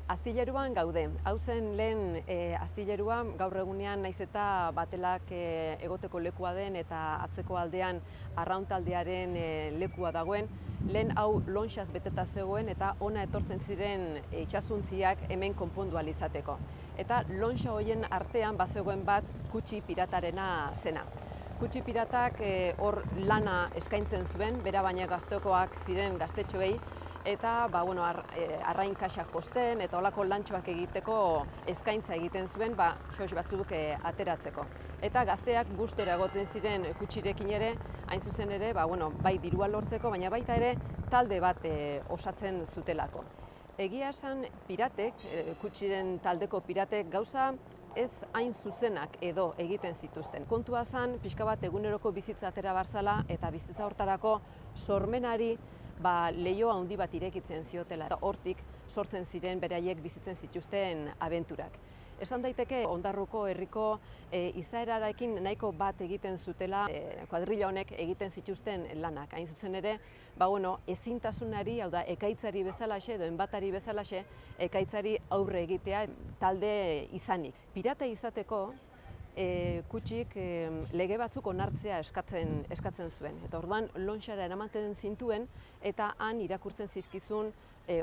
Astilleruan gaude. Hau zen lehen astillerua, gaur egunean naiz eta batelak egoteko lekua den eta atzeko aldean arrauntaldearen lekua dagoen. Lehen hau lonxaz beteta zegoen eta ona etortzen ziren itsasontziak hemen konpondu ahal izateko. Eta lonxa horien artean bazegoen bat kutxi piratarena zena. Kutxi piratak hor lana eskaintzen zuen, bera baina gaztekoak ziren gaztetxoei, eta arrain kaxak josten eta olako lantxoak egiteko eskaintza egiten zuen xos batzuk ateratzeko. Eta gazteak gustora egoten ziren kutxirekin ere, hain zuzen ere, bai dirua lortzeko, baina baita ere talde bat osatzen zutelako. Egia esan piratek, kutxiren taldeko piratek gauza ez hain zuzenak edo egiten zituzten. Kontua zen, pixka bat eguneroko bizitza atera barzala eta bizitza hortarako sormenari lehio handi bat irekitzen ziotela eta hortik sortzen ziren beraiek bizitzen zituzten abenturak. Esan daiteke Ondarruko herriko izaerarekin nahiko bat egiten zutela kuadrilla honek egiten zituzten lanak. Hain zuzen ere, ezintasunari, hau da, ekaitzari bezalaxe edo enbatari bezalaxe, ekaitzari aurre egitea talde izanik. Pirata izateko kutxik lege batzuk onartzea eskatzen zuen. Eta orduan lonxara eramaten zintuen eta han irakurtzen zizkizun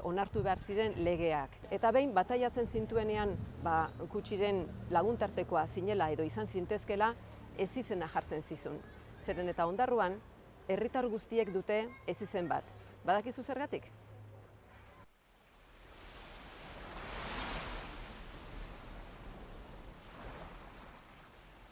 onartu behar ziren legeak. Eta behin bataiatzen zintuenean kutxiren laguntartekoa zinela edo izan zintezkela ezizena jartzen zizun. Zeren eta Ondarruan herritar guztiek dute ezizen bat. Badakizu zergatik?